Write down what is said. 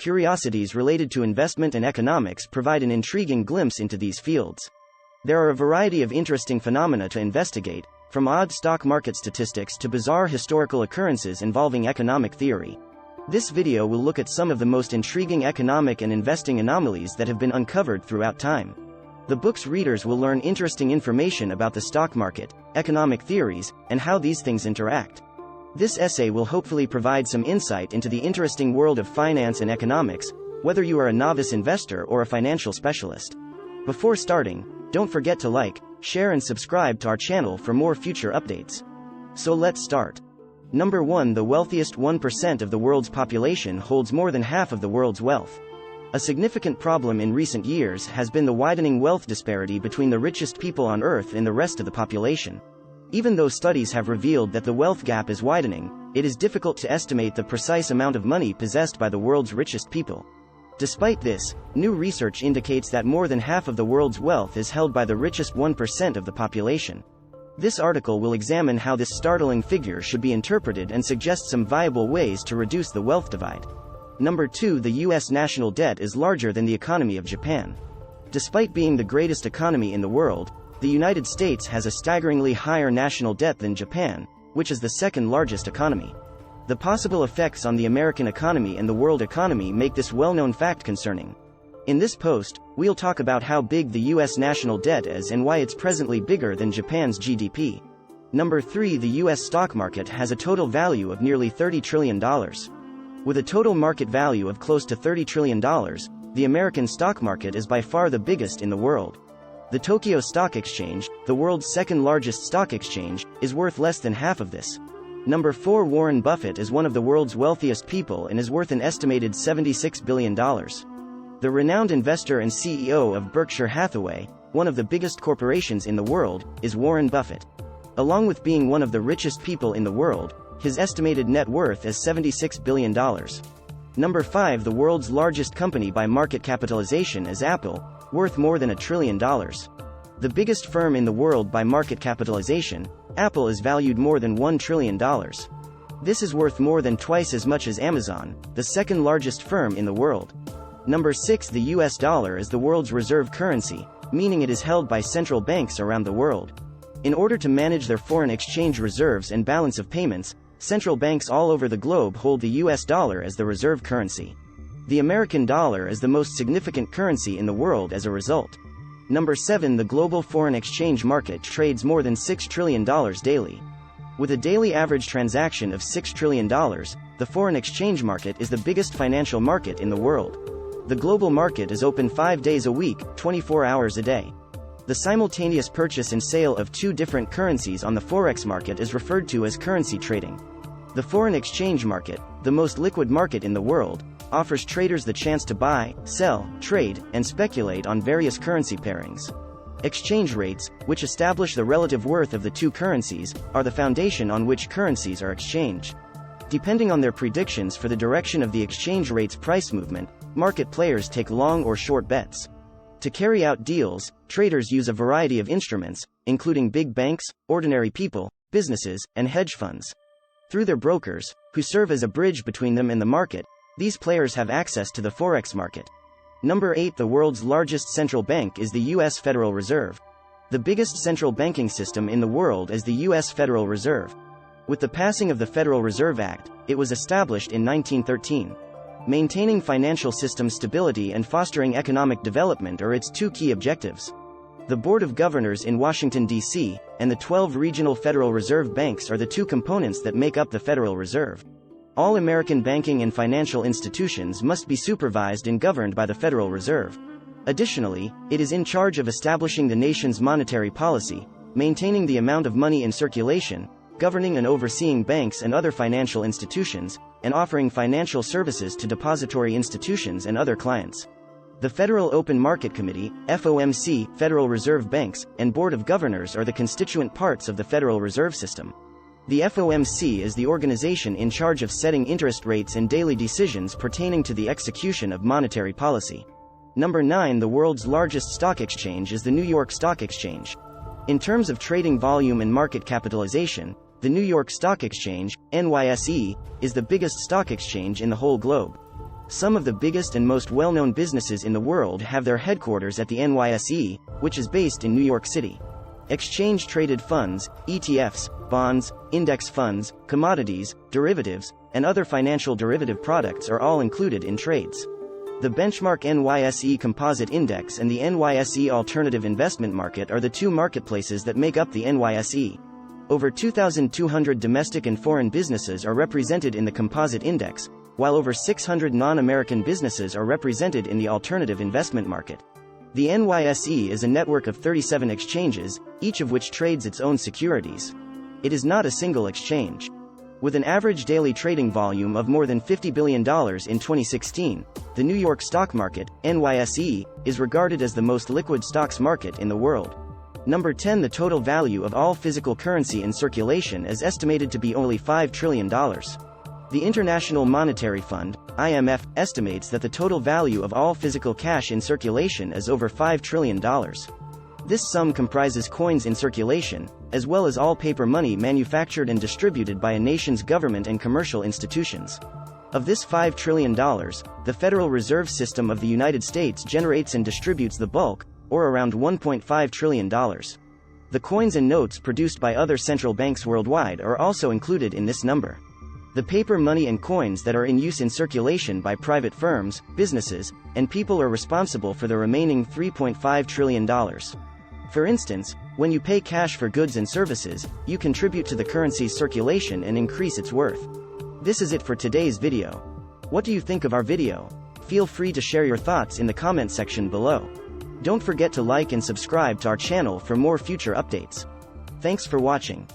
curiosities related to investment and economics provide an intriguing glimpse into these fields. There are a variety of interesting phenomena to investigate, from odd stock market statistics to bizarre historical occurrences involving economic theory. This video will look at some of the most intriguing economic and investing anomalies that have been uncovered throughout time. The book's readers will learn interesting information about the stock market, economic theories, and how these things interact. This essay will hopefully provide some insight into the interesting world of finance and economics, whether you are a novice investor or a financial specialist. Before starting, don't forget to like, share and subscribe to our channel for more future updates. So let's start. Number 1. The wealthiest 1% of the world's population holds more than half of the world's wealth. A significant problem in recent years has been the widening wealth disparity between the richest people on Earth and the rest of the population. Even though studies have revealed that the wealth gap is widening, it is difficult to estimate the precise amount of money possessed by the world's richest people. Despite this, new research indicates that more than half of the world's wealth is held by the richest 1% of the population. This article will examine how this startling figure should be interpreted and suggest some viable ways to reduce the wealth divide. Number 2. The U.S. national debt is larger than the economy of Japan. Despite being the greatest economy in the world, the United States has a staggeringly higher national debt than Japan, which is the second largest economy. The possible effects on the American economy and the world economy make this well-known fact concerning. In this post, we'll talk about how big the U.S. national debt is and why it's presently bigger than Japan's GDP. Number 3. The U.S. stock market has a total value of nearly $30 trillion. With a total market value of close to $30 trillion, the American stock market is by far the biggest in the world. The Tokyo Stock Exchange, the world's second largest stock exchange, is worth less than half of this. Number 4. Warren Buffett is one of the world's wealthiest people and is worth an estimated $76 billion. The renowned investor and CEO of Berkshire Hathaway, one of the biggest corporations in the world, is Warren Buffett. Along with being one of the richest people in the world, his estimated net worth is $76 billion. Number 5. The world's largest company by market capitalization is Apple, worth more than $1 trillion. The biggest firm in the world by market capitalization, Apple is valued more than $1 trillion. This is worth more than twice as much as Amazon, the second largest firm in the world. Number 6. The US dollar is the world's reserve currency, meaning it is held by central banks around the world. In order to manage their foreign exchange reserves and balance of payments, central banks all over the globe hold the US dollar as the reserve currency. The American dollar is the most significant currency in the world as a result. Number 7. The global foreign exchange market trades more than $6 trillion daily. With a daily average transaction of $6 trillion, the foreign exchange market is the biggest financial market in the world. The global market is open 5 days a week, 24 hours a day. The simultaneous purchase and sale of two different currencies on the forex market is referred to as currency trading. The foreign exchange market, the most liquid market in the world, offers traders the chance to buy, sell, trade, and speculate on various currency pairings. Exchange rates, which establish the relative worth of the two currencies, are the foundation on which currencies are exchanged. Depending on their predictions for the direction of the exchange rate's price movement, market players take long or short bets. To carry out deals, traders use a variety of instruments, including big banks, ordinary people, businesses, and hedge funds. Through their brokers, who serve as a bridge between them and the market, these players have access to the forex market. Number 8. The world's largest central bank is the U.S. Federal Reserve. The biggest central banking system in the world is the U.S. Federal Reserve. With the passing of the Federal Reserve Act, it was established in 1913. Maintaining financial system stability and fostering economic development are its two key objectives. The Board of Governors in Washington, D.C., and the 12 regional Federal Reserve banks are the two components that make up the Federal Reserve. All American banking and financial institutions must be supervised and governed by the Federal Reserve. Additionally, it is in charge of establishing the nation's monetary policy, maintaining the amount of money in circulation, governing and overseeing banks and other financial institutions, and offering financial services to depository institutions and other clients. The Federal Open Market Committee, FOMC, Federal Reserve Banks, and Board of Governors are the constituent parts of the Federal Reserve System. The FOMC is the organization in charge of setting interest rates and daily decisions pertaining to the execution of monetary policy. Number 9. The world's largest stock exchange is the New York Stock Exchange. In terms of trading volume and market capitalization, the New York Stock Exchange, NYSE, is the biggest stock exchange in the whole globe. Some of the biggest and most well-known businesses in the world have their headquarters at the NYSE, which is based in New York City. Exchange-traded funds, ETFs, bonds, index funds, commodities, derivatives, and other financial derivative products are all included in trades. The benchmark NYSE Composite Index and the NYSE Alternative Investment Market are the two marketplaces that make up the NYSE. Over 2,200 domestic and foreign businesses are represented in the Composite Index, while over 600 non-American businesses are represented in the Alternative Investment Market. The NYSE is a network of 37 exchanges, each of which trades its own securities. It is not a single exchange. With an average daily trading volume of more than $50 billion in 2016, the New York Stock Market, NYSE, is regarded as the most liquid stocks market in the world. Number 10. The total value of all physical currency in circulation is estimated to be only $5 trillion. The International Monetary Fund, IMF, estimates that the total value of all physical cash in circulation is over $5 trillion. This sum comprises coins in circulation, as well as all paper money manufactured and distributed by a nation's government and commercial institutions. Of this $5 trillion, the Federal Reserve System of the United States generates and distributes the bulk, or around $1.5 trillion. The coins and notes produced by other central banks worldwide are also included in this number. The paper money and coins that are in use in circulation by private firms, businesses, and people are responsible for the remaining $3.5 trillion. For instance, when you pay cash for goods and services, you contribute to the currency's circulation and increase its worth. This is it for today's video. What do you think of our video? Feel free to share your thoughts in the comment section below. Don't forget to like and subscribe to our channel for more future updates. Thanks for watching.